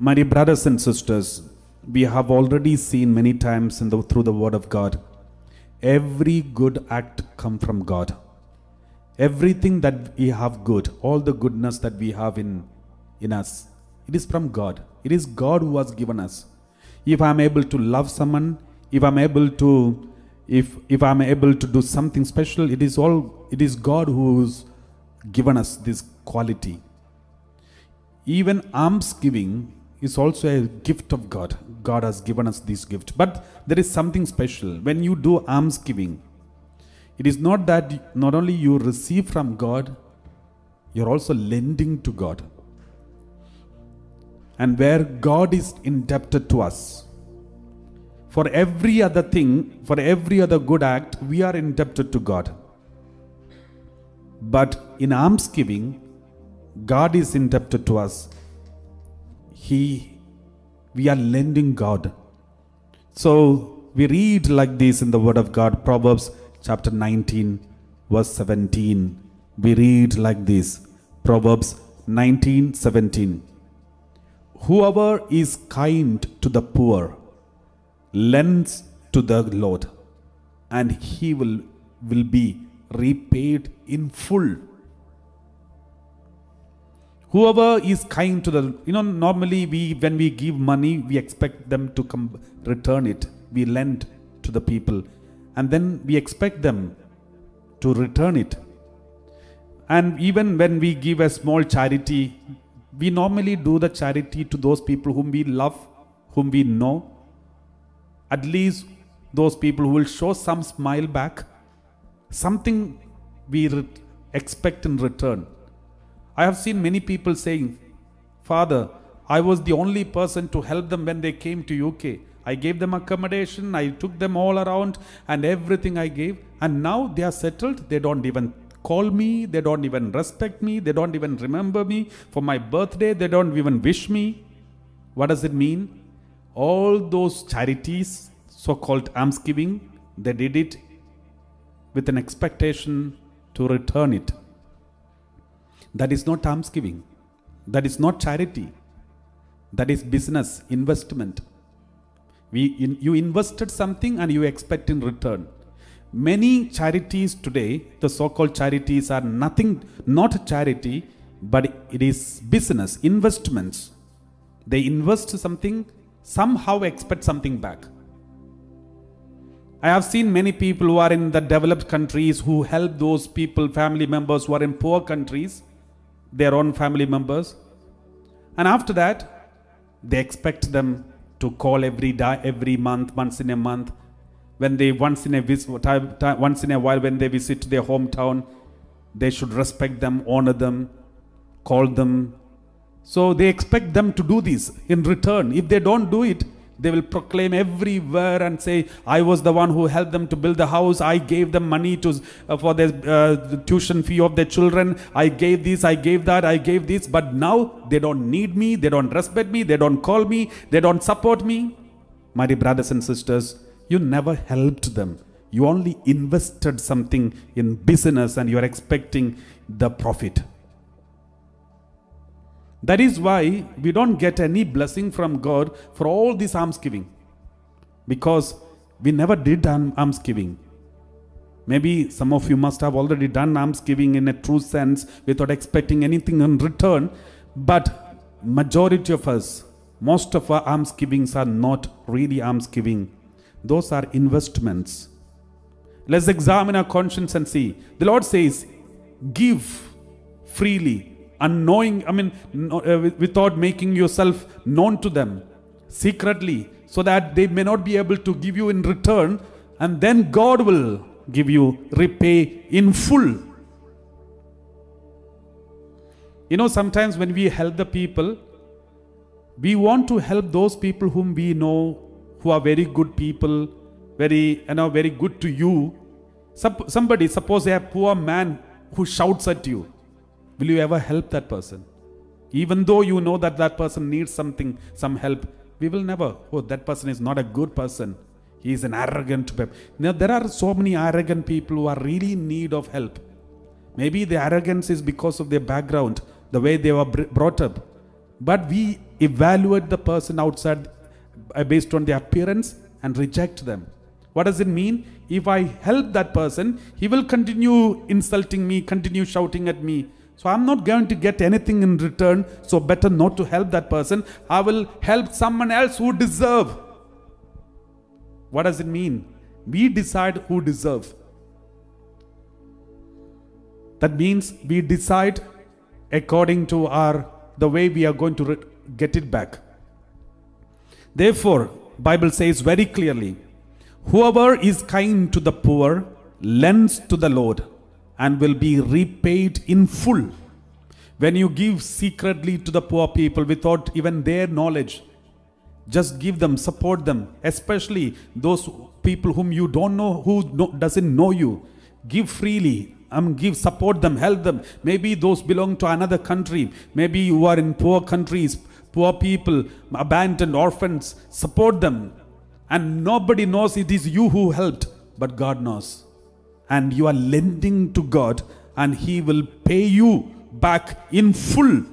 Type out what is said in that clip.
My dear brothers and sisters, we have already seen many times through the Word of God, every good act comes from God. Everything that we have good, all the goodness that we have in us, it is from God. It is God who has given us. If I am able to love someone, if I'm able to do something special, it is God who's given us this quality. Even alms giving is also a gift of God. God has given us this gift. But there is something special. When you do alms giving, it is not that not only you receive from God, you're also lending to God. And where God is indebted to us, for every other thing, for every other good act, we are indebted to God. But in alms giving, God is indebted to us. We are lending God. So we read like this in the Word of God, Proverbs chapter 19, verse 17. We read like this, Proverbs 19:17. Whoever is kind to the poor lends to the Lord, and he will be repaid in full. Whoever is kind to the, normally when we give money, we expect them to come return it. We lend to the people and then we expect them to return it. And even when we give a small charity, we normally do the charity to those people whom we love, whom we know. At least those people who will show some smile back, something we expect in return. I have seen many people saying, Father, I was the only person to help them when they came to UK. I gave them accommodation, I took them all around and everything I gave. And now they are settled. They don't even call me. They don't even respect me. They don't even remember me. For my birthday, they don't even wish me. What does it mean? All those charities, so-called almsgiving, they did it with an expectation to return it. That is not almsgiving. That is not charity. That is business, investment. You invested something and you expect in return. Many charities today, the so-called charities, are not charity, but it is business, investments. They invest something, somehow expect something back. I have seen many people who are in the developed countries who help those people, family members who are in poor countries, their own family members. And after that, they expect them to call every month, once in a month. When they once in a while when they visit their hometown, they should respect them, honor them, call them. So they expect them to do this in return. If they don't do it, they will proclaim everywhere and say, I was the one who helped them to build the house. I gave them money for the tuition fee of their children. I gave this, I gave that, I gave this. But now they don't need me. They don't respect me. They don't call me. They don't support me. My dear brothers and sisters, you never helped them. You only invested something in business and you are expecting the profit. That is why we don't get any blessing from God for all this almsgiving, because we never did almsgiving. Maybe some of you must have already done almsgiving in a true sense without expecting anything in return, but majority of us, most of our almsgivings are not really almsgiving. Those are investments. Let's examine our conscience and see. The Lord says, give freely. Without making yourself known to them secretly, so that they may not be able to give you in return, and then God will repay in full. Sometimes when we help the people, we want to help those people whom we know, who are very good people, very good to you. Suppose a poor man who shouts at you. Will you ever help that person? Even though you know that person needs some help, we will never. Oh, that person is not a good person. He is an arrogant person. Now, there are so many arrogant people who are really in need of help. Maybe the arrogance is because of their background, the way they were brought up. But we evaluate the person outside based on their appearance and reject them. What does it mean? If I help that person, he will continue insulting me, continue shouting at me. So I'm not going to get anything in return. So better not to help that person. I will help someone else who deserve. What does it mean? We decide who deserve. That means we decide according to the way we are going to get it back. Therefore, Bible says very clearly, whoever is kind to the poor lends to the Lord and will be repaid in full. When you give secretly to the poor people without even their knowledge, just give them, support them, especially those people whom you don't know, who doesn't know you. Give freely. Support them, help them. Maybe those belong to another country. Maybe you are in poor countries, poor people, abandoned orphans. Support them. And nobody knows it is you who helped, but God knows. And you are lending to God, and He will pay you back in full.